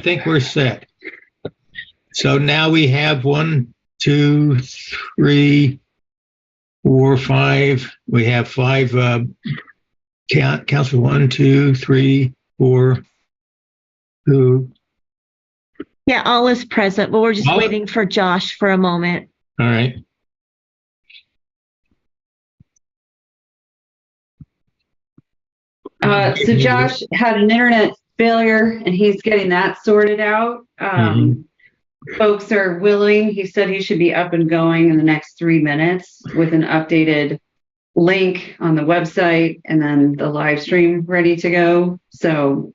think we're set. So now we have 1, 2, 3, 4, 5. We have 5 council 1, 2, 3, 4. Who? Yeah, all is present, but we're just waiting for Josh for a moment. All right. So Josh had an internet failure and he's getting that sorted out. Folks are willing. He said he should be up and going in the next 3 minutes with an updated link on the website and then the live stream ready to go. So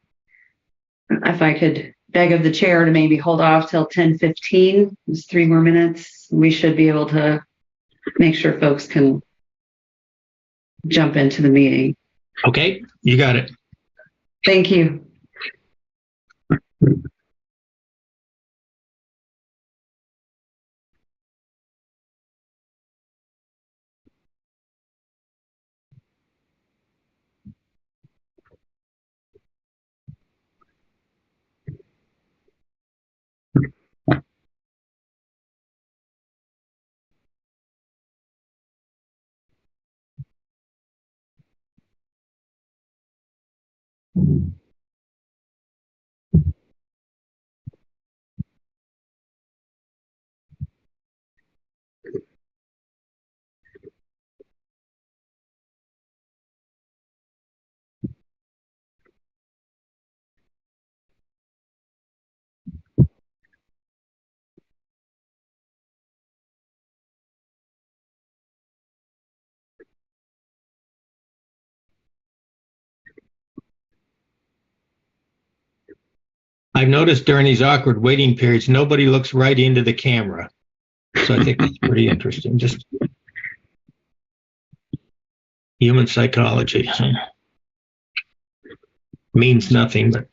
if I could beg of the chair to maybe hold off till 10:15, just 3 more minutes, we should be able to make sure folks can jump into the meeting. Okay, you got it. Thank you. I've noticed during these awkward waiting periods, nobody looks right into the camera. So I think that's pretty interesting. Just human psychology. Means nothing, but.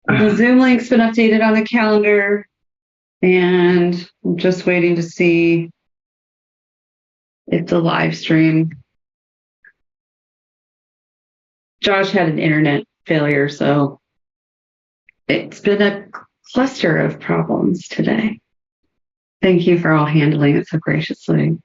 The Zoom link's been updated on the calendar, and I'm just waiting to see if the live stream. Josh had an internet failure, so it's been a cluster of problems today. Thank you for all handling it so graciously.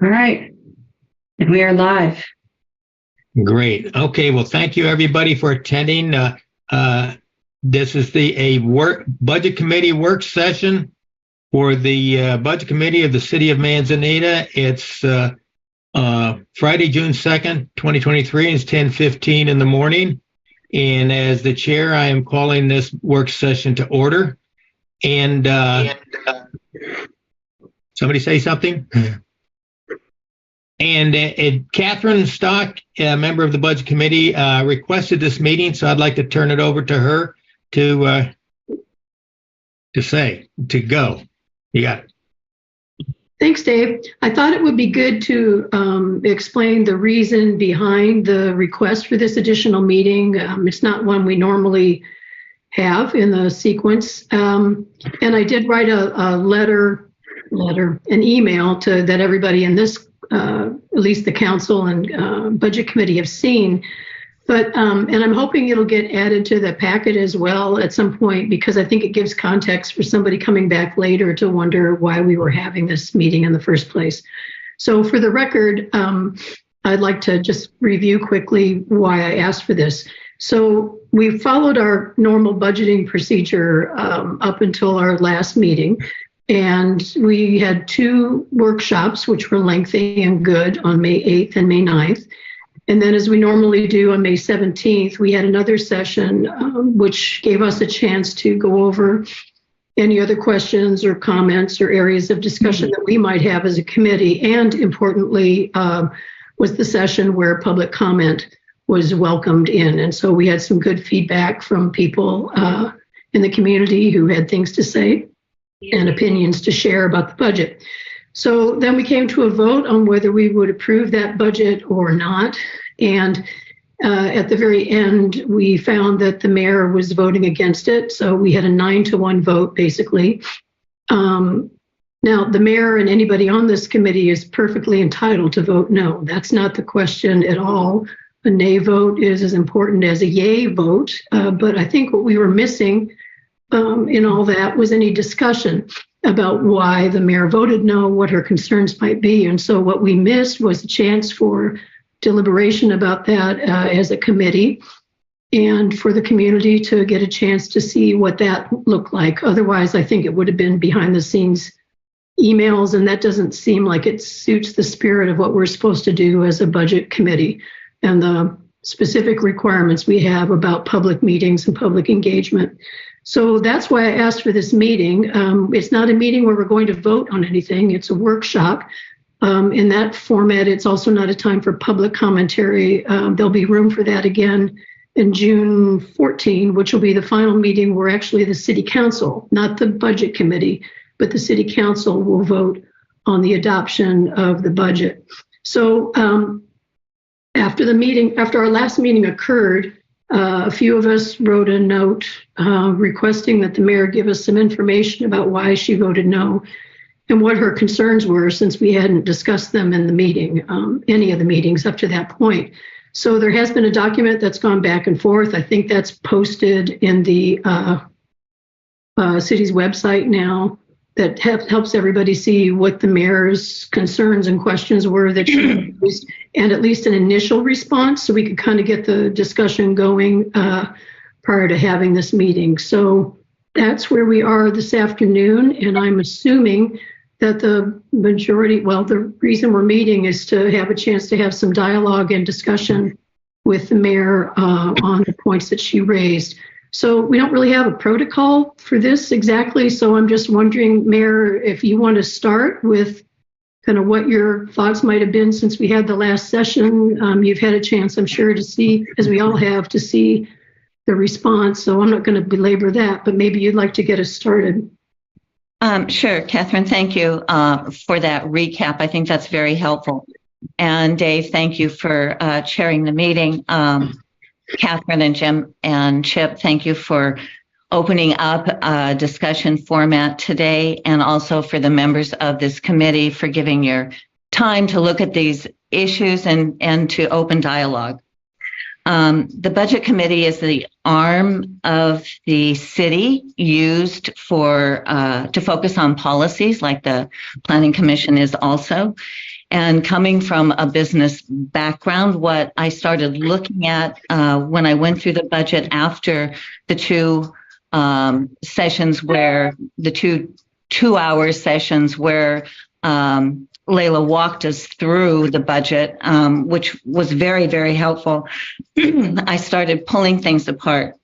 All right, and we are live. Great. Okay. Well, thank you everybody for attending. This is the budget committee work session for the budget committee of the city of Manzanita. It's Friday, June 2nd, 2023. It's 10:15 in the morning. And as the chair, I am calling this work session to order. And somebody say something? And Catherine Stock, a member of the Budget Committee, requested this meeting, so I'd like to turn it over to her to go. You got it. Thanks, Dave. I thought it would be good to explain the reason behind the request for this additional meeting. It's not one we normally have in the sequence. And I did write a an email that everybody in this, at least the council and budget committee have seen. But, and I'm hoping it'll get added to the packet as well at some point, because I think it gives context for somebody coming back later to wonder why we were having this meeting in the first place. So for the record, I'd like to just review quickly why I asked for this. So we followed our normal budgeting procedure up until our last meeting. And we had 2 workshops, which were lengthy and good, on May 8th and May 9th. And then, as we normally do on May 17th, we had another session, which gave us a chance to go over any other questions or comments or areas of discussion that we might have as a committee. And importantly, was the session where public comment was welcomed in. And so we had some good feedback from people in the community who had things to say and opinions to share about the budget. So then we came to a vote on whether we would approve that budget or not. And at the very end, we found that the mayor was voting against it. So we had a 9-1 vote, basically. Now, the mayor and anybody on this committee is perfectly entitled to vote no. That's not the question at all. A nay vote is as important as a yay vote. But I think what we were missing in all that was any discussion about why the mayor voted no, what her concerns might be. And so what we missed was a chance for deliberation about that as a committee, and for the community to get a chance to see what that looked like. Otherwise, I think it would have been behind the scenes emails, and that doesn't seem like it suits the spirit of what we're supposed to do as a budget committee and the specific requirements we have about public meetings and public engagement. So that's why I asked for this meeting. It's not a meeting where we're going to vote on anything. It's a workshop. In that format, it's also not a time for public commentary. There'll be room for that again in June 14, which will be the final meeting where actually the city council, not the budget committee, but the city council will vote on the adoption of the budget. So after our last meeting occurred, a few of us wrote a note requesting that the mayor give us some information about why she voted no and what her concerns were, since we hadn't discussed them in the meeting, any of the meetings up to that point. So there has been a document that's gone back and forth. I think that's posted in the city's website now, that helps everybody see what the mayor's concerns and questions were that she raised, and at least an initial response, so we could kind of get the discussion going prior to having this meeting. So that's where we are this afternoon, and I'm assuming that the majority, well, the reason we're meeting is to have a chance to have some dialogue and discussion with the mayor on the points that she raised. So we don't really have a protocol for this exactly. So I'm just wondering, Mayor, if you want to start with kind of what your thoughts might have been since we had the last session. You've had a chance, I'm sure, to see, as we all have, to see the response. So I'm not going to belabor that, but maybe you'd like to get us started. Sure, Catherine, thank you for that recap. I think that's very helpful. And Dave, thank you for chairing the meeting. Catherine and Jim and Chip, thank you for opening up a discussion format today, and also for the members of this committee for giving your time to look at these issues and to open dialogue. The Budget Committee is the arm of the city used for to focus on policies, like the Planning Commission is also. And coming from a business background, what I started looking at when I went through the budget after the 2 sessions, where the two-hour sessions where Layla walked us through the budget, which was very, very helpful. I started pulling things apart.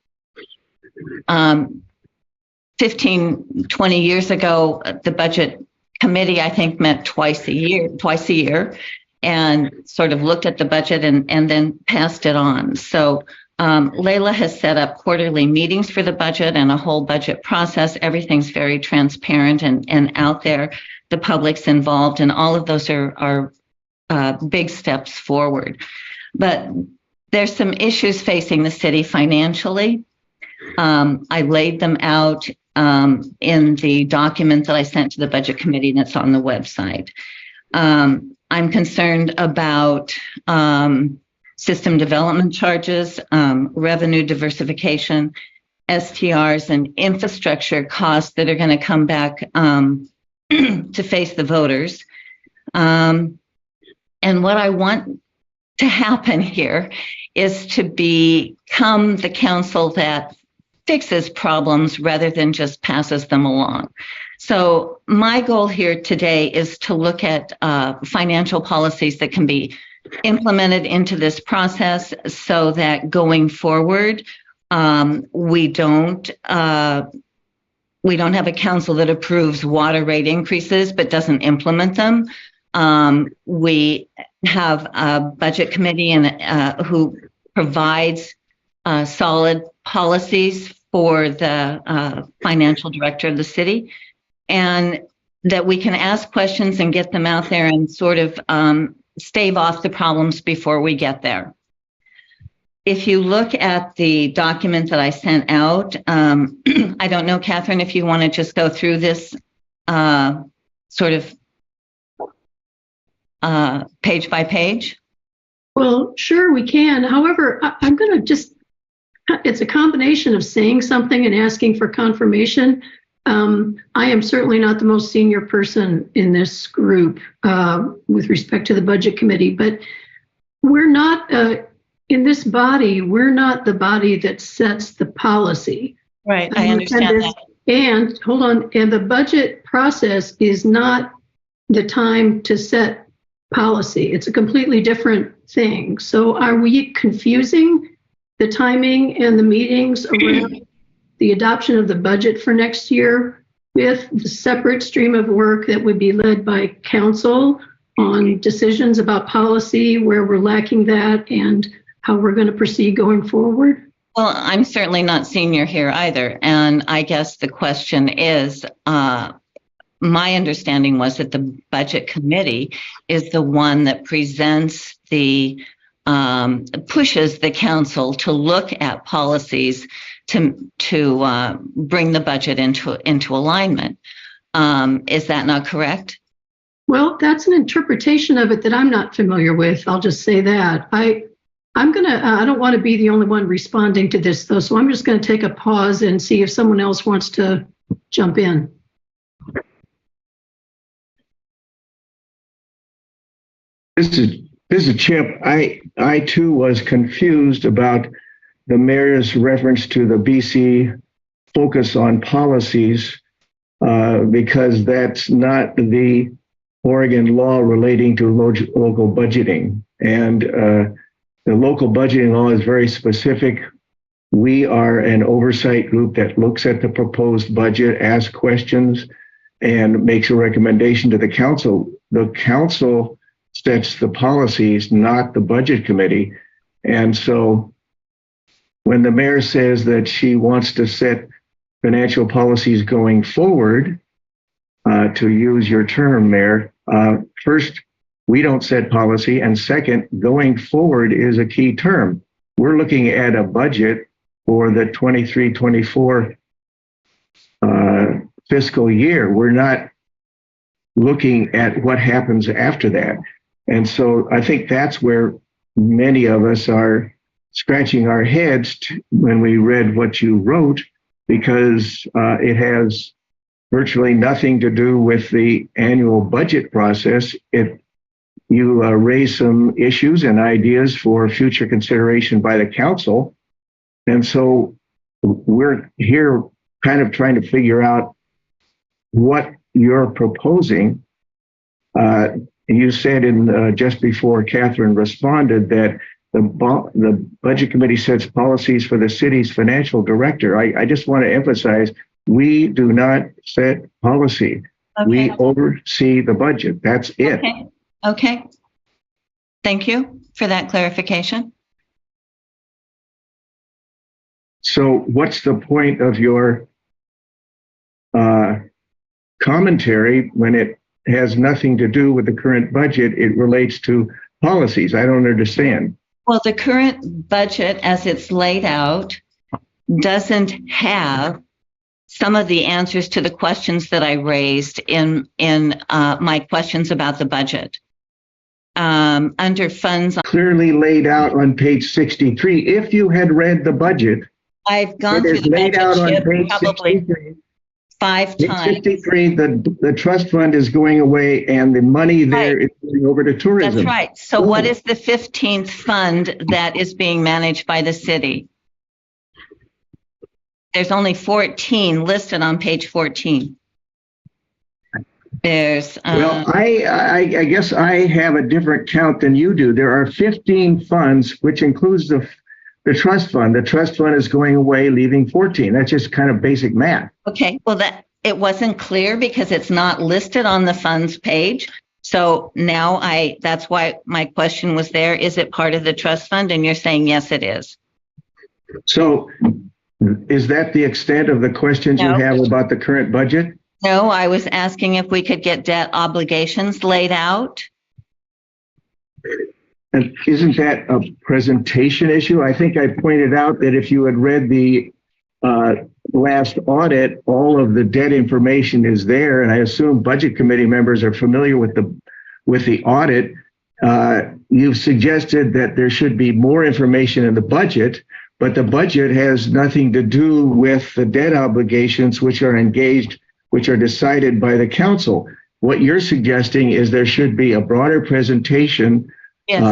15, 20 years ago, the budget committee, I think, met twice a year, and sort of looked at the budget and then passed it on. So Layla has set up quarterly meetings for the budget and a whole budget process. Everything's very transparent and out there. The public's involved, and all of those are big steps forward. But there's some issues facing the city financially. I laid them out in the document that I sent to the budget committee, and it's on the website. I'm concerned about system development charges, revenue diversification, STRs, and infrastructure costs that are going to come back to face the voters. And what I want to happen here is to become the council that fixes problems rather than just passes them along. So my goal here today is to look at financial policies that can be implemented into this process so that going forward, we don't have a council that approves water rate increases but doesn't implement them. We have a budget committee who provides solid policies for the financial director of the city, and that we can ask questions and get them out there and sort of stave off the problems before we get there. If you look at the document that I sent out, I don't know, Catherine, if you want to just go through this sort of page by page. Well, sure, we can. However, I'm going to just, it's a combination of saying something and asking for confirmation. I am certainly not the most senior person in this group with respect to the budget committee, but we're not, in this body, we're not the body that sets the policy. Right, I understand that. And hold on, and the budget process is not the time to set policy. It's a completely different thing. So are we confusing the timing and the meetings around the adoption of the budget for next year with the separate stream of work that would be led by council on decisions about policy, where we're lacking that, and how we're going to proceed going forward? Well, I'm certainly not senior here either. And I guess the question is, my understanding was that the budget committee is the one that presents pushes the council to look at policies to bring the budget into alignment. Is that not correct? Well, that's an interpretation of it that I'm not familiar with. I'll just say that. I don't want to be the only one responding to this, though, so I'm just going to take a pause and see if someone else wants to jump in. This is Chip. I too was confused about the mayor's reference to the BC focus on policies because that's not the Oregon law relating to local budgeting. And the local budgeting law is very specific. We are an oversight group that looks at the proposed budget, asks questions, and makes a recommendation to the council. The council sets the policies, not the budget committee. And so when the mayor says that she wants to set financial policies going forward, to use your term, Mayor, first, we don't set policy. And second, going forward is a key term. We're looking at a budget for the 23-24 fiscal year. We're not looking at what happens after that. And so I think that's where many of us are scratching our heads when we read what you wrote, because it has virtually nothing to do with the annual budget process. You raise some issues and ideas for future consideration by the council. And so we're here kind of trying to figure out what you're proposing. You said just before Catherine responded that the budget committee sets policies for the city's financial director. I just want to emphasize, we do not set policy. Okay. We oversee the budget. That's it. Okay. Thank you for that clarification. So what's the point of your commentary when it has nothing to do with the current budget? It relates to policies. I don't understand. Well, the current budget as it's laid out doesn't have some of the answers to the questions that I raised in my questions about the budget. Under funds, Clearly laid out on page 63. If you had read the budget, I've gone it through is the laid out on budget page probably 63. 5 Page times. 63, the trust fund is going away and the money there is going over to tourism. That's right. So what is the 15th fund that is being managed by the city? There's only 14 listed on page 14. There's Well, I guess I have a different count than you do. There are 15 funds, which includes the trust fund. The trust fund is going away, leaving 14. That's just kind of basic math. okay. Well, that it wasn't clear because it's not listed on the funds page. So now that's why my question was there. Is it part of the trust fund? And you're saying yes, it is. So is that the extent of the questions No. you have about the current budget? No, I was asking if we could get debt obligations laid out. And isn't that a presentation issue? I think I pointed out that if you had read the last audit, all of the debt information is there, and I assume budget committee members are familiar with the audit. You've suggested that there should be more information in the budget, but the budget has nothing to do with the debt obligations which are decided by the council. What you're suggesting is there should be a broader presentation Yes.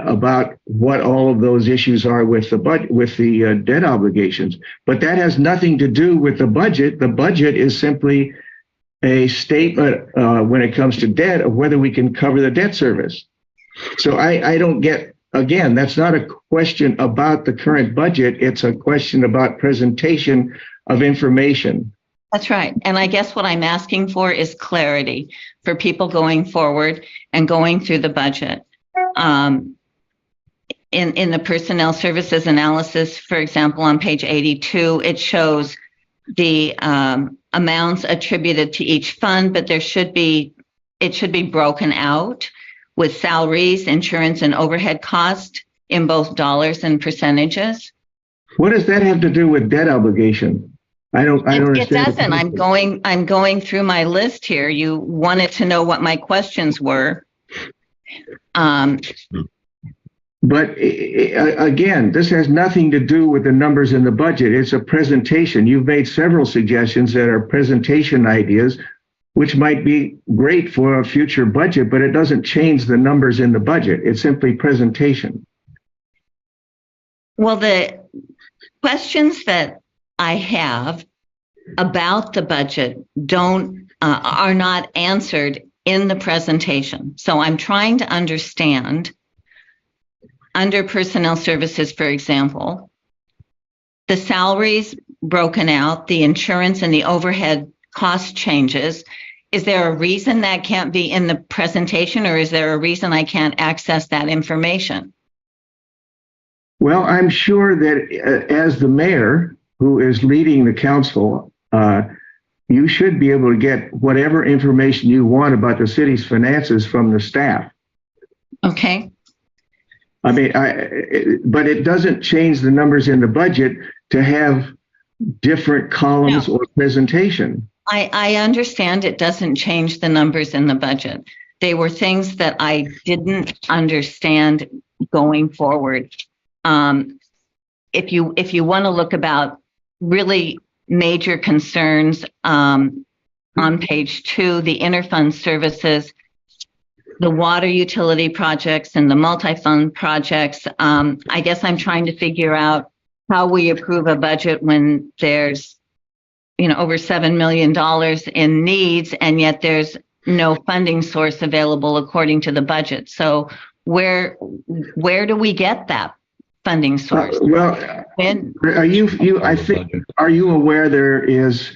about what all of those issues are with the debt obligations. But that has nothing to do with the budget. The budget is simply a statement when it comes to debt of whether we can cover the debt service. So I don't get, again, that's not a question about the current budget. It's a question about presentation of information. That's right. And I guess what I'm asking for is clarity for people going forward and going through the budget. In the personnel services analysis, for example, on page 82, it shows the amounts attributed to each fund, but it should be broken out with salaries, insurance, and overhead cost in both dollars and percentages. What does that have to do with debt obligation? I don't It understand. doesn't. I'm going through my list here. You wanted to know what my questions were. But again, this has nothing to do with the numbers in the budget. It's a presentation. You've made several suggestions that are presentation ideas, which might be great for a future budget, but it doesn't change the numbers in the budget. It's simply presentation. Well, the questions that I have about the budget are not answered in the presentation. So I'm trying to understand, under personnel services, for example, the salaries broken out, the insurance and the overhead cost changes. Is there a reason that can't be in the presentation, or is there a reason I can't access that information? Well, I'm sure that as the mayor who is leading the council, you should be able to get whatever information you want about the city's finances from the staff. Okay. I mean, but it doesn't change the numbers in the budget to have different columns or presentation. I understand it doesn't change the numbers in the budget. They were things that I didn't understand going forward. If you want to look about really major concerns, on page 2, the interfund services, the water utility projects and the multi-fund projects, I guess I'm trying to figure out how we approve a budget when there's, over $7 million in needs, and yet there's no funding source available according to the budget. So where do we get that funding source? Are you aware the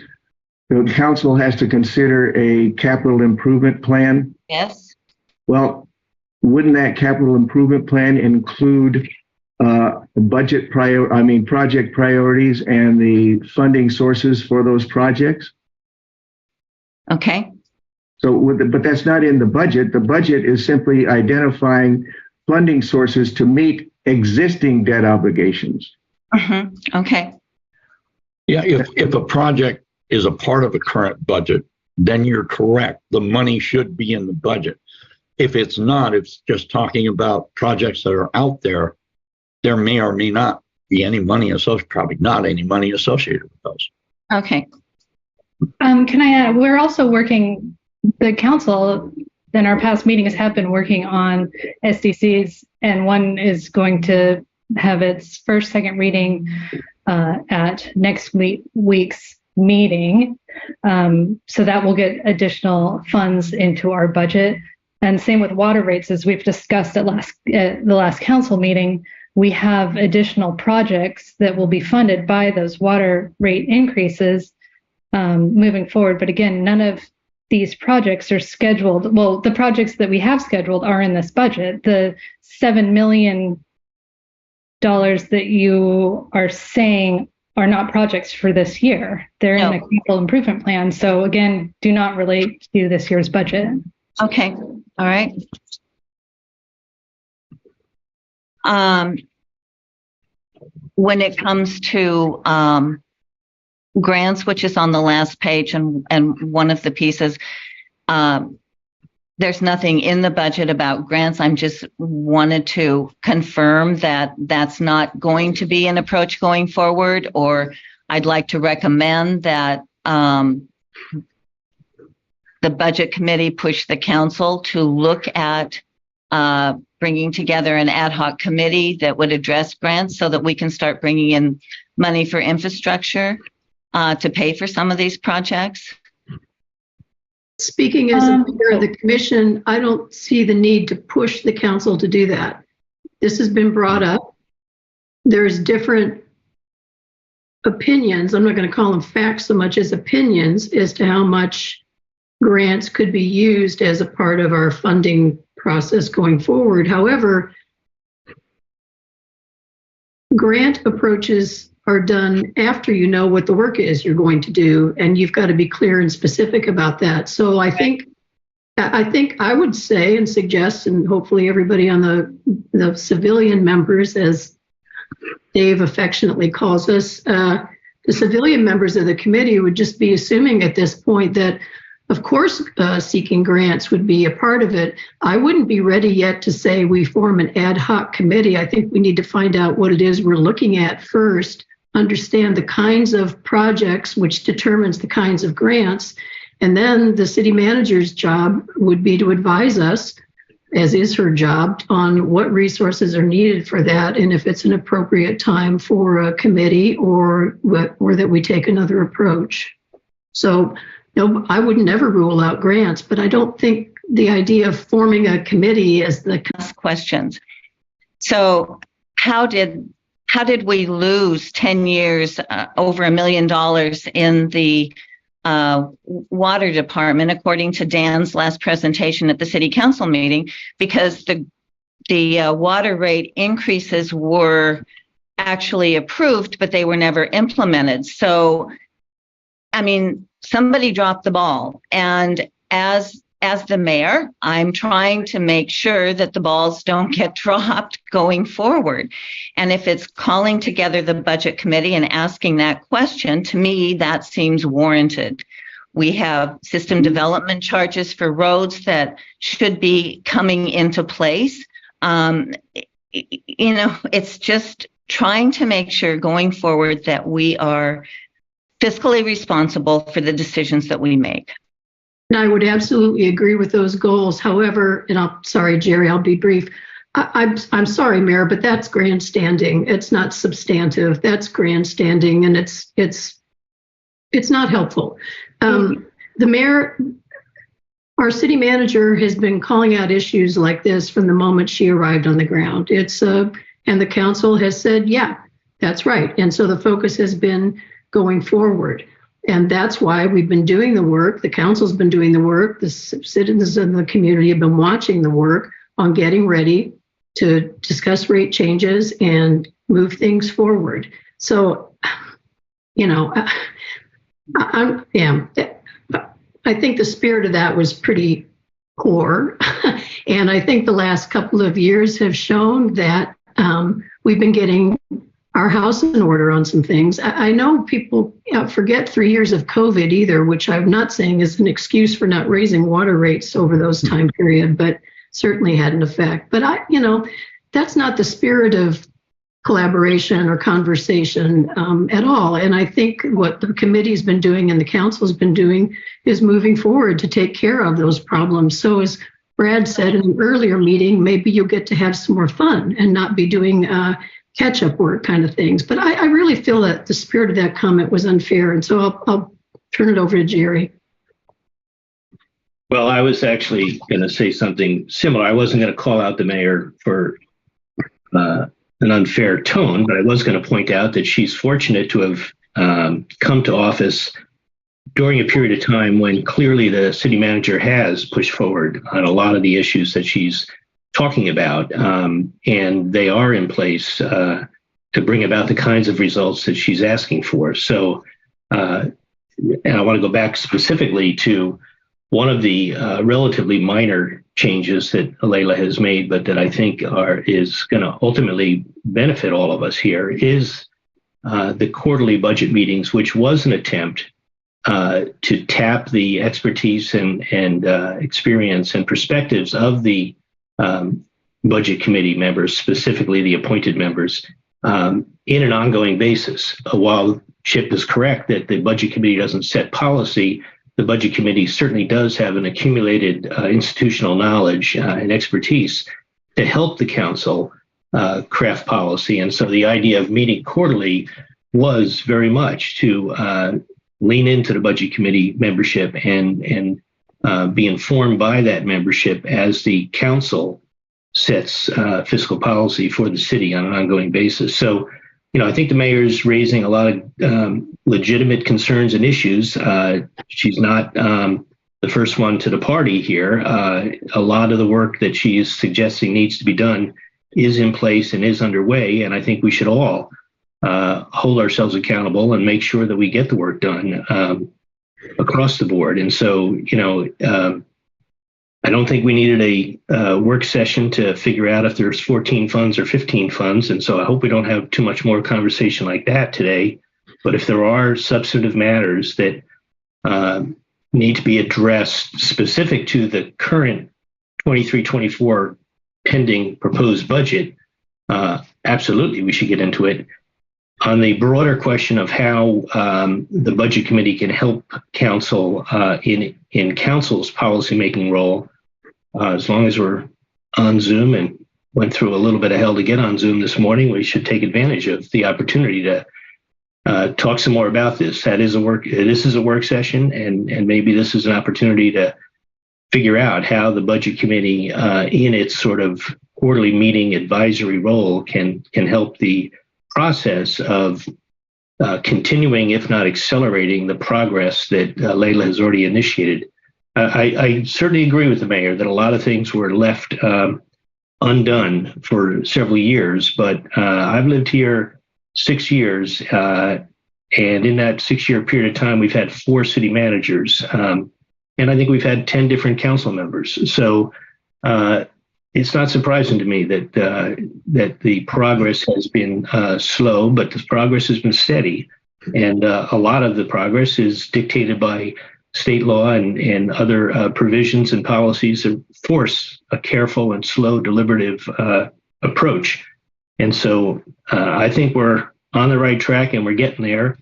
council has to consider a capital improvement plan? Yes. Well, wouldn't that capital improvement plan include project priorities and the funding sources for those projects. Okay. So, but that's not in the budget. The budget is simply identifying funding sources to meet existing debt obligations. Okay. Yeah, if a project is a part of the current budget, then you're correct. The money should be in the budget. If it's not, it's just talking about projects that are out there. There may or may not be any money associated, probably not any money associated with those. Okay. Can I add, we're also working, the council in our past meetings have been working on SDCs, and one is going to have its second reading at next week's meeting. So that will get additional funds into our budget. And same with water rates, as we've discussed at the last council meeting, we have additional projects that will be funded by those water rate increases moving forward. But again, none of these projects are scheduled. Well, the projects that we have scheduled are in this budget. The $7 million that you are saying are not projects for this year. They're in the capital improvement plan. So again, do not relate to this year's budget. Okay. All right. When it comes to grants, which is on the last page and one of the pieces, there's nothing in the budget about grants. I'm just wanted to confirm that that's not going to be an approach going forward, or I'd like to recommend that the budget committee push the council to look at bringing together an ad hoc committee that would address grants so that we can start bringing in money for infrastructure to pay for some of these projects. Speaking as a member of the commission, I don't see the need to push the council to do that. This has been brought up. There's different opinions. I'm not going to call them facts so much as opinions as to how much grants could be used as a part of our funding process going forward. However, grant approaches are done after you know what the work is you're going to do, and you've got to be clear and specific about that. So I think I would say and suggest, and hopefully everybody on the civilian members, as Dave affectionately calls us, the civilian members of the committee would just be assuming at this point that, of course, seeking grants would be a part of it. I wouldn't be ready yet to say we form an ad hoc committee. I think we need to find out what it is we're looking at first, understand the kinds of projects, which determines the kinds of grants. And then the city manager's job would be to advise us, as is her job, on what resources are needed for that, and if it's an appropriate time for a committee or that we take another approach. So no, I would never rule out grants, but I don't think the idea of forming a committee is the questions. So how did we lose 10 years, over $1 million in the water department, according to Dan's last presentation at the city council meeting, because the water rate increases were actually approved, but they were never implemented. So, I mean, somebody dropped the ball. And as the mayor, I'm trying to make sure that the balls don't get dropped going forward. And if it's calling together the budget committee and asking that question, to me, that seems warranted. We have system development charges for roads that should be coming into place. It's just trying to make sure going forward that we are fiscally responsible for the decisions that we make. And I would absolutely agree with those goals. However, and sorry, Jerry, I'll be brief. I'm sorry, Mayor, but that's grandstanding. It's not substantive. That's grandstanding, and it's not helpful. The mayor, our city manager, has been calling out issues like this from the moment she arrived on the ground. And the council has said, yeah, that's right. And so the focus has been going forward. And that's why we've been doing the work. The council's been doing the work. The citizens in the community have been watching the work on getting ready to discuss rate changes and move things forward. So, you know, I think the spirit of that was pretty poor. And I think the last couple of years have shown that we've been getting our house in order on some things. I know people forget 3 years of COVID either, which I'm not saying is an excuse for not raising water rates over those time period, but certainly had an effect. But that's not the spirit of collaboration or conversation at all. And I think what the committee's been doing and the council's been doing is moving forward to take care of those problems. So as Brad said in an earlier meeting, maybe you'll get to have some more fun and not be doing catch-up work kind of things. But I really feel that the spirit of that comment was unfair. And so I'll turn it over to Jerry. Well, I was actually going to say something similar. I wasn't going to call out the mayor for an unfair tone, but I was going to point out that she's fortunate to have come to office during a period of time when clearly the city manager has pushed forward on a lot of the issues that she's talking about, and they are in place to bring about the kinds of results that she's asking for. So, and I want to go back specifically to one of the relatively minor changes that Leila has made, but that I think is going to ultimately benefit all of us here, is the quarterly budget meetings, which was an attempt to tap the expertise and experience and perspectives of the budget committee members, specifically the appointed members, in an ongoing basis. While Chip is correct that the budget committee doesn't set policy, the budget committee certainly does have an accumulated institutional knowledge and expertise to help the council craft policy. And so the idea of meeting quarterly was very much to lean into the budget committee membership and be informed by that membership as the council sets fiscal policy for the city on an ongoing basis. So, I think the mayor's raising a lot of legitimate concerns and issues. She's not the first one to the party here. A lot of the work that she is suggesting needs to be done is in place and is underway. And I think we should all hold ourselves accountable and make sure that we get the work done across the board. And so, I don't think we needed a work session to figure out if there's 14 funds or 15 funds. And so I hope we don't have too much more conversation like that today. But if there are substantive matters that need to be addressed specific to the current 23-24 pending proposed budget, absolutely, we should get into it. On the broader question of how the budget committee can help council in council's policymaking role, as long as we're on Zoom and went through a little bit of hell to get on Zoom this morning, we should take advantage of the opportunity to talk some more about this. This is a work session, and maybe this is an opportunity to figure out how the budget committee, in its sort of quarterly meeting advisory role, can help the process of continuing, if not accelerating, the progress that Leila has already initiated. I certainly agree with the mayor that a lot of things were left undone for several years, but I've lived here 6 years, and in that 6-year period of time, we've had 4 city managers, and I think we've had 10 different council members. So it's not surprising to me that the progress has been slow, but the progress has been steady. And a lot of the progress is dictated by state law and other provisions and policies that force a careful and slow, deliberative approach. And so I think we're on the right track and we're getting there.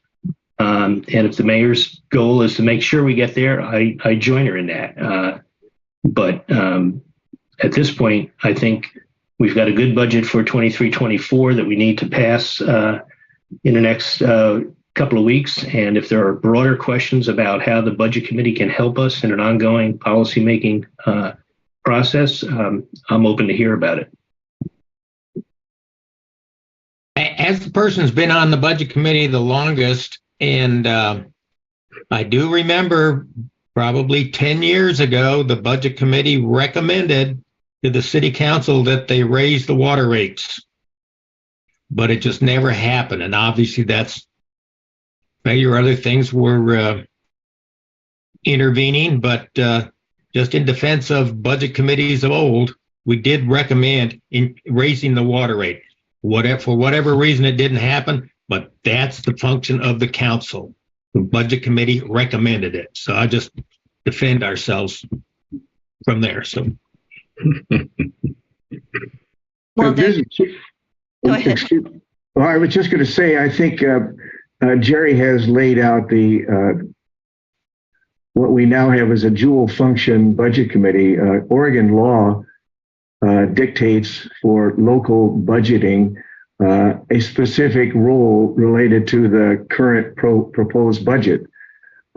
And if the mayor's goal is to make sure we get there, I join her in that. But at this point, I think we've got a good budget for 23-24 that we need to pass in the next couple of weeks. And if there are broader questions about how the budget committee can help us in an ongoing policymaking process, I'm open to hear about it. As the person who's been on the budget committee the longest, and I do remember probably 10 years ago, the budget committee recommended to the city council that they raise the water rates. but it just never happened. And obviously that's maybe other things were intervening, but just in defense of budget committees of old, we did recommend in raising the water rate. For whatever reason, it didn't happen, but that's the function of the council. The budget committee recommended it. So I just defend ourselves from there. So. Well, Go ahead. Well, I was just going to say, I think Jerry has laid out what we now have as a dual function budget committee. Oregon law dictates for local budgeting a specific role related to the current proposed budget.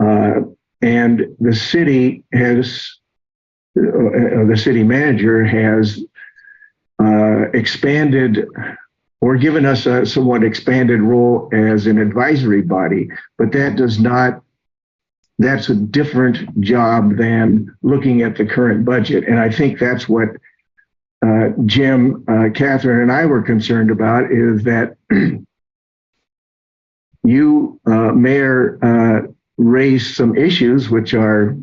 And the city has, the city manager has expanded or given us a somewhat expanded role as an advisory body, but that's a different job than looking at the current budget. And I think that's what Jim, Catherine, and I were concerned about, is that you, Mayor, raised some issues which are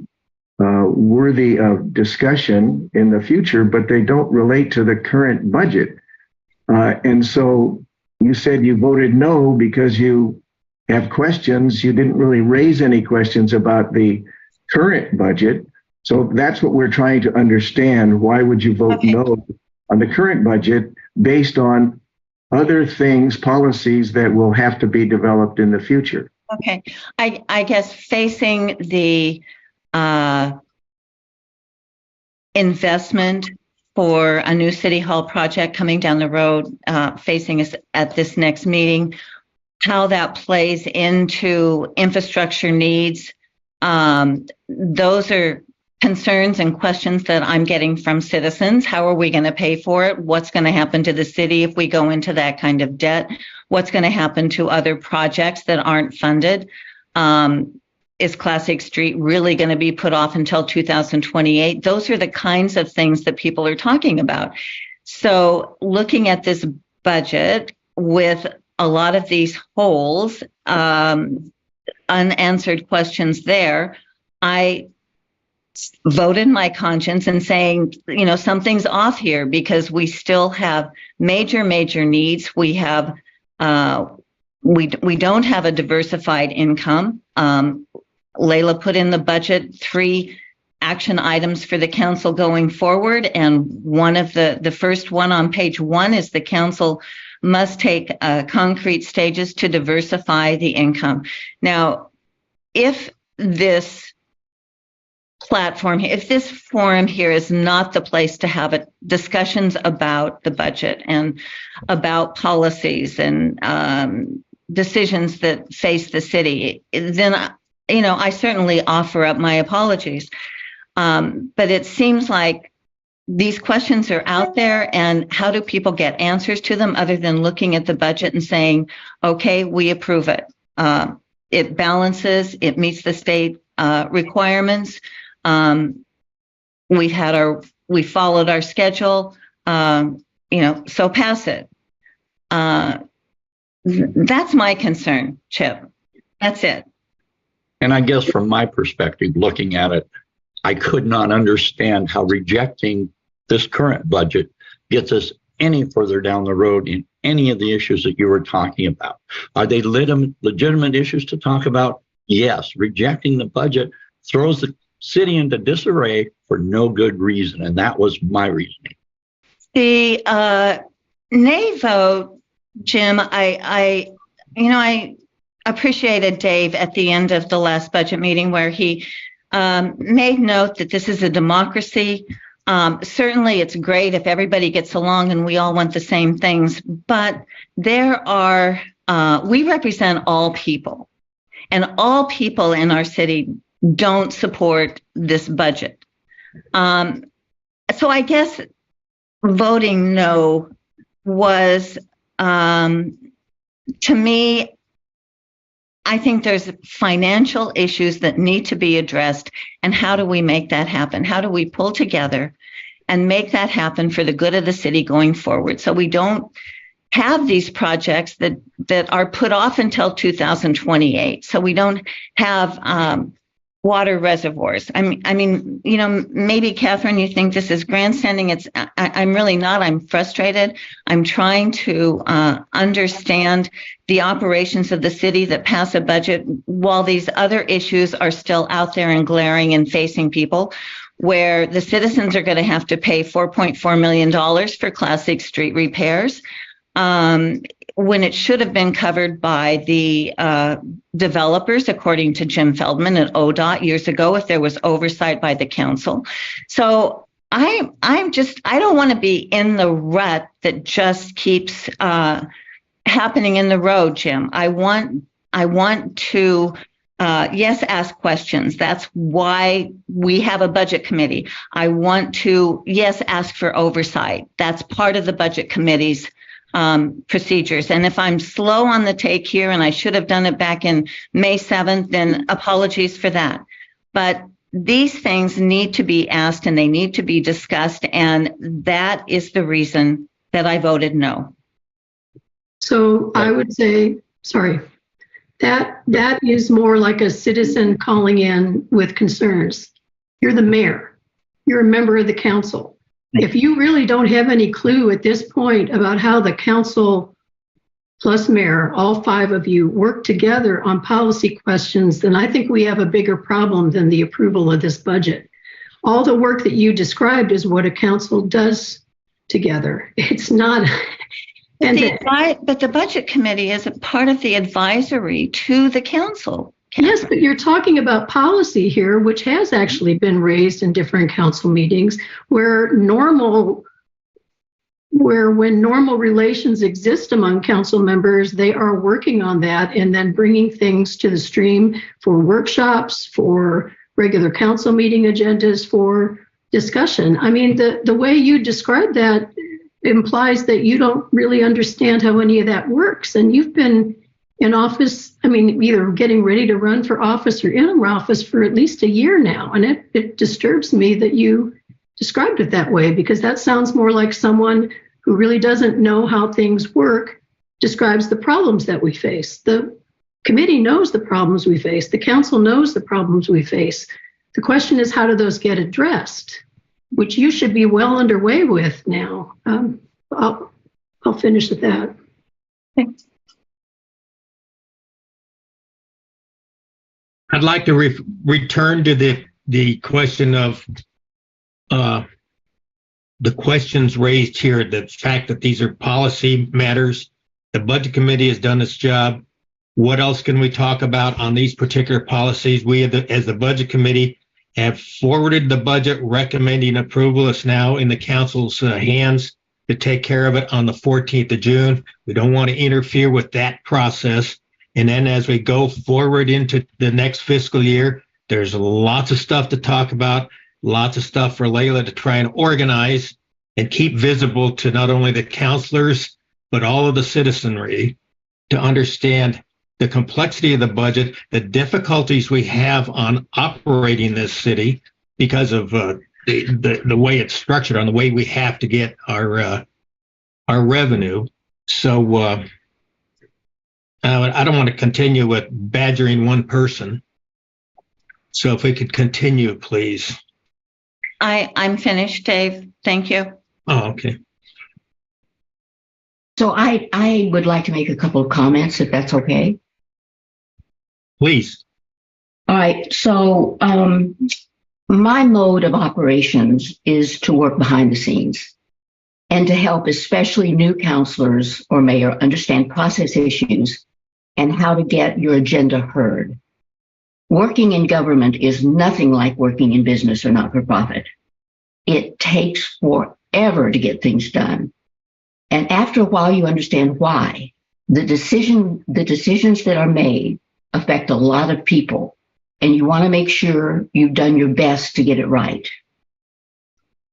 worthy of discussion in the future, but they don't relate to the current budget. And so you said you voted no because you have questions. You didn't really raise any questions about the current budget. So that's what we're trying to understand. Why would you vote no on the current budget based on other things, policies that will have to be developed in the future? Okay. I guess facing the investment for a new city hall project coming down the road, facing us at this next meeting, how that plays into infrastructure needs. Those are concerns and questions that I'm getting from citizens. How are we going to pay for it? What's going to happen to the city if we go into that kind of debt? What's going to happen to other projects that aren't funded? Is Classic Street really going to be put off until 2028? Those are the kinds of things that people are talking about. So looking at this budget with a lot of these holes, unanswered questions there, I voted my conscience and saying, something's off here because we still have major needs. We have, we don't have a diversified income. Layla put in the budget 3 action items for the council going forward. And one of the first one on page 1 is the council must take concrete stages to diversify the income. Now, if this platform, if this forum here is not the place to have discussions about the budget and about policies and decisions that face the city, then, I certainly offer up my apologies. But it seems like these questions are out there, and how do people get answers to them other than looking at the budget and saying, okay, we approve it. It balances, it meets the state requirements. We followed our schedule, so pass it. That's my concern, Chip. That's it. And I guess from my perspective, looking at it, I could not understand how rejecting this current budget gets us any further down the road in any of the issues that you were talking about. Are they legitimate issues to talk about? Yes. Rejecting the budget throws the city into disarray for no good reason, and that was my reasoning. The nay vote, Jim, I appreciated Dave at the end of the last budget meeting where he made note that this is a democracy. Certainly it's great if everybody gets along and we all want the same things, but we represent all people, and all people in our city don't support this budget. So I guess voting no was, to me, I think there's financial issues that need to be addressed. And how do we make that happen? How do we pull together and make that happen for the good of the city going forward, so we don't have these projects that are put off until 2028. So we don't have water reservoirs. I mean, you know, maybe Catherine, you think this is grandstanding. I'm really not. I'm frustrated. I'm trying to understand the operations of the city that pass a budget while these other issues are still out there and glaring and facing people, where the citizens are going to have to pay $4.4 million for Class 6 street repairs, when it should have been covered by the developers, according to Jim Feldman at ODOT years ago, if there was oversight by the council. So I don't want to be in the rut that just keeps happening in the road, Jim. I want to yes, ask questions. That's why we have a budget committee. I want to, yes, ask for oversight. That's part of the budget committee's procedures. And if I'm slow on the take here, and I should have done it back in May 7th, then apologies for that. But these things need to be asked and they need to be discussed. And that is the reason that I voted no. So I would say, sorry, that is more like a citizen calling in with concerns. You're the mayor. You're a member of the council. If you really don't have any clue at this point about how the council plus mayor, all 5 of you, work together on policy questions, then I think we have a bigger problem than the approval of this budget. All the work that you described is what a council does together. It's not. But the budget committee is a part of the advisory to the council. Yes, but you're talking about policy here, which has actually been raised in different council meetings when normal relations exist among council members, they are working on that and then bringing things to the stream for workshops, for regular council meeting agendas, for discussion. I mean, the way you describe that implies that you don't really understand how any of that works. And you've been in office, I mean, either getting ready to run for office or in office for at least a year now. And it disturbs me that you described it that way, because that sounds more like someone who really doesn't know how things work describes the problems that we face. The committee knows the problems we face. The council knows the problems we face. The question is, how do those get addressed? Which you should be well underway with now. I'll finish with that. Thanks. I'd like to return to the question of the questions raised here, the fact that these are policy matters. The budget committee has done its job. What else can we talk about on these particular policies? We, as the budget committee, have forwarded the budget recommending approval. It's now in the council's hands to take care of it on the 14th of June. We don't want to interfere with that process. And then as we go forward into the next fiscal year, there's lots of stuff to talk about, lots of stuff for Layla to try and organize and keep visible to not only the counselors, but all of the citizenry to understand the complexity of the budget, the difficulties we have on operating this city because of the way it's structured, on the way we have to get our revenue. So I don't want to continue with badgering one person. So if we could continue, please. I'm finished, Dave. Thank you. Oh, okay. So I would like to make a couple of comments, if that's okay. Please. All right. So my mode of operations is to work behind the scenes and to help especially new counselors or mayor understand process issues and how to get your agenda heard. Working in government is nothing like working in business or not-for-profit. It takes forever to get things done. And after a while, you understand why. The decisions that are made affect a lot of people, and you want to make sure you've done your best to get it right.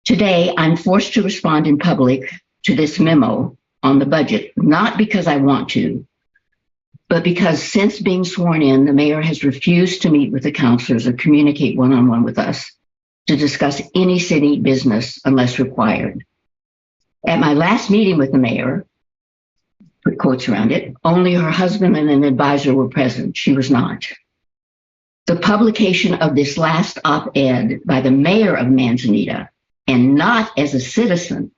Today, I'm forced to respond in public to this memo on the budget, not because I want to, but because since being sworn in, the mayor has refused to meet with the councilors or communicate one-on-one with us to discuss any city business unless required. At my last meeting with the mayor, put quotes around it. Only her husband and an advisor were present. She was not. The publication of this last op-ed by the mayor of Manzanita, and not as a citizen,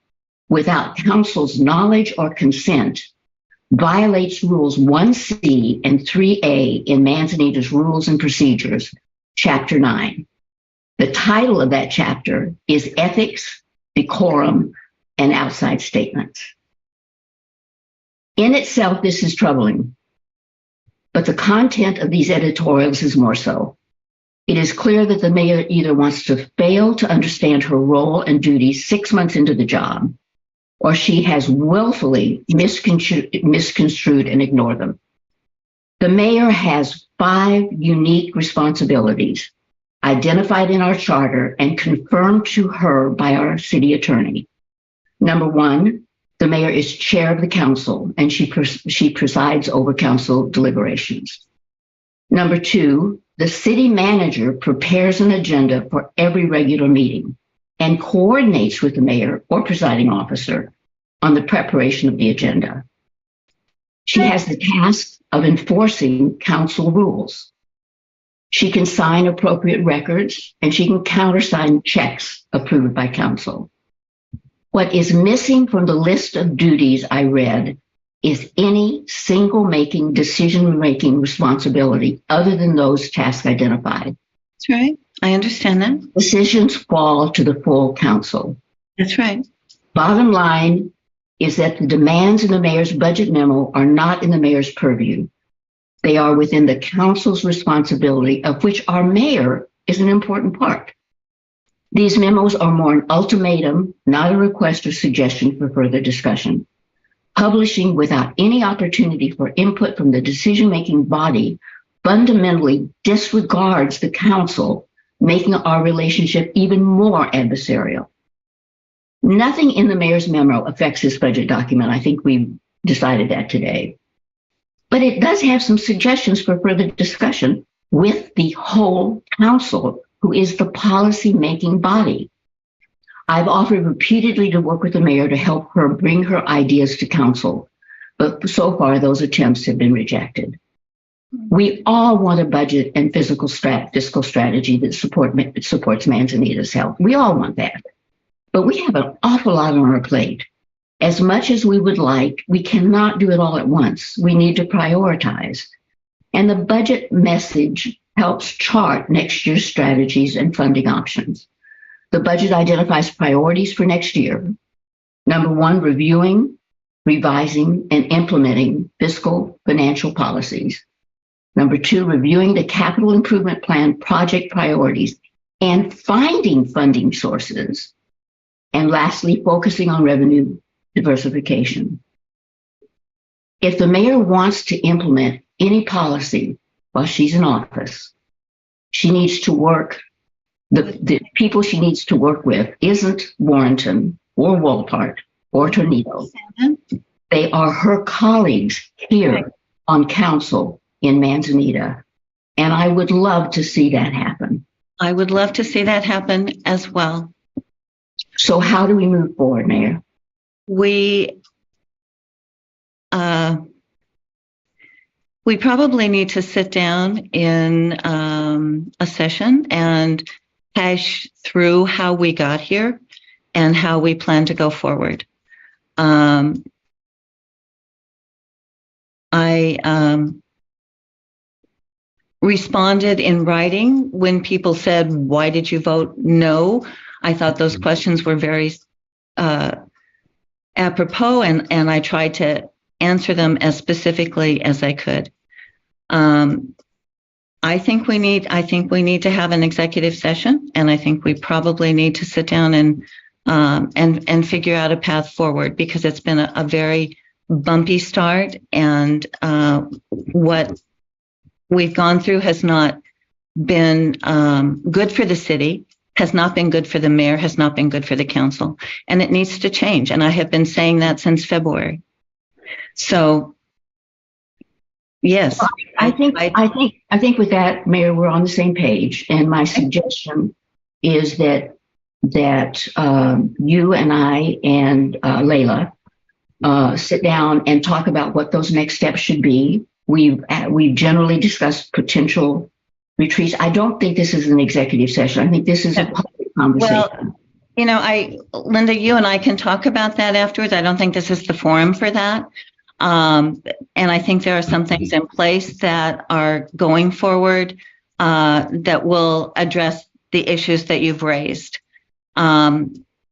without council's knowledge or consent, violates rules 1C and 3A in Manzanita's Rules and Procedures, Chapter 9. The title of that chapter is Ethics, Decorum, and Outside Statements. In itself, this is troubling, but the content of these editorials is more so. It is clear that the mayor either wants to fail to understand her role and duties 6 months into the job, or she has willfully misconstrued and ignored them. The mayor has 5 unique responsibilities identified in our charter and confirmed to her by our city attorney. Number 1, the mayor is chair of the council, and she presides over council deliberations. Number 2, the city manager prepares an agenda for every regular meeting and coordinates with the mayor or presiding officer on the preparation of the agenda. She has the task of enforcing council rules. She can sign appropriate records, and she can countersign checks approved by council. What is missing from the list of duties I read is any single decision-making responsibility other than those tasks identified. That's right. I understand that. Decisions fall to the full council. That's right. Bottom line is that the demands in the mayor's budget memo are not in the mayor's purview. They are within the council's responsibility, of which our mayor is an important part. These memos are more an ultimatum, not a request or suggestion for further discussion. Publishing without any opportunity for input from the decision-making body fundamentally disregards the council, making our relationship even more adversarial. Nothing in the mayor's memo affects this budget document. I think we decided that today. But it does have some suggestions for further discussion with the whole council, who is the policy-making body. I've offered repeatedly to work with the mayor to help her bring her ideas to council, but so far those attempts have been rejected. We all want a budget and fiscal strategy that supports Manzanita's health. We all want that. But we have an awful lot on our plate. As much as we would like, we cannot do it all at once. We need to prioritize. And the budget message helps chart next year's strategies and funding options. The budget identifies priorities for next year. Number 1, reviewing, revising, and implementing fiscal financial policies. Number 2, reviewing the capital improvement plan project priorities and finding funding sources. And lastly, focusing on revenue diversification. If the mayor wants to implement any policy while she's in office, she needs to work, the people she needs to work with isn't Warrenton or Wolpart or Tornado. They are her colleagues here on council in Manzanita. And I would love to see that happen. I would love to see that happen as well. So how do we move forward, Mayor? We probably need to sit down in a session and hash through how we got here and how we plan to go forward. I responded in writing when people said, "Why did you vote no?" I thought those questions were very apropos, and I tried to answer them as specifically as I could. I think we need to have an executive session, and I think we probably need to sit down and figure out a path forward, because it's been a very bumpy start, and what we've gone through has not been good for the city, has not been good for the mayor, has not been good for the council, and it needs to change. And I have been saying that since February. So, yes, I think with that, Mayor, we're on the same page. And my suggestion is that you and I and Layla sit down and talk about what those next steps should be. We've generally discussed potential retreats. I don't think this is an executive session. I think this is a public conversation. Well, you know, Linda, you and I can talk about that afterwards. I don't think this is the forum for that. And I think there are some things in place that are going forward that will address the issues that you've raised. I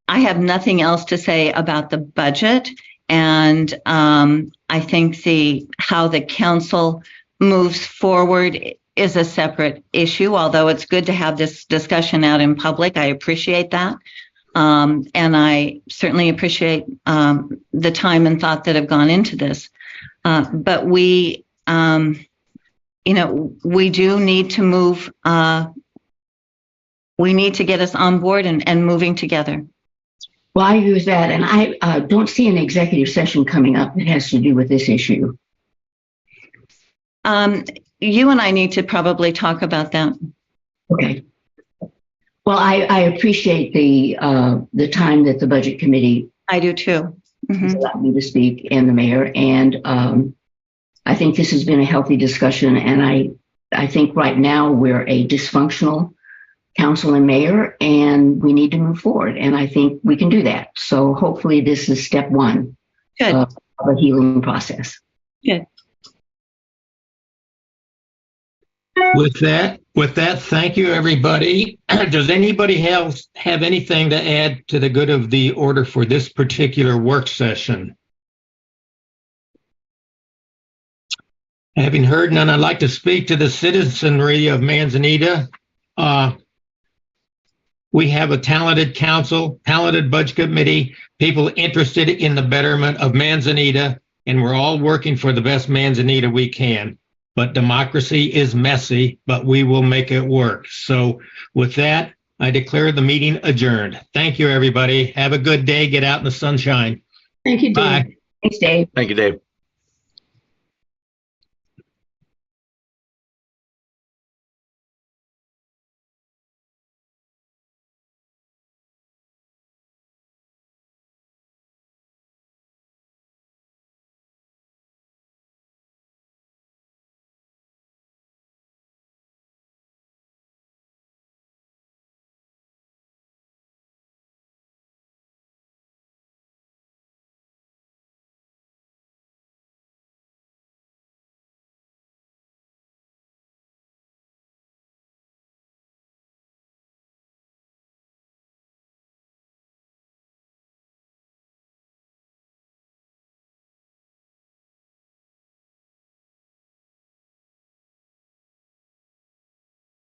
have nothing else to say about the budget. And I think how the council moves forward is a separate issue, although it's good to have this discussion out in public. I appreciate that. And I certainly appreciate the time and thought that have gone into this. But we do need to move. We need to get us on board and moving together. Well, I agree with that. And I don't see an executive session coming up that has to do with this issue. You and I need to probably talk about that. Okay. Well, I appreciate the time that the Budget Committee I do too. has allowed me to speak, and the mayor. And I think this has been a healthy discussion. And I think right now we're a dysfunctional council and mayor, and we need to move forward. And I think we can do that. So hopefully this is step one of a healing process. Good. With that, thank you, everybody. Does anybody else have anything to add to the good of the order for this particular work session? Having heard none, I'd like to speak to the citizenry of Manzanita. We have a talented council, talented budget committee, people interested in the betterment of Manzanita, and we're all working for the best Manzanita we can. But democracy is messy, but we will make it work. So with that, I declare the meeting adjourned. Thank you, everybody. Have a good day. Get out in the sunshine. Thank you, Dave. Bye. Thanks, Dave. Thank you, Dave.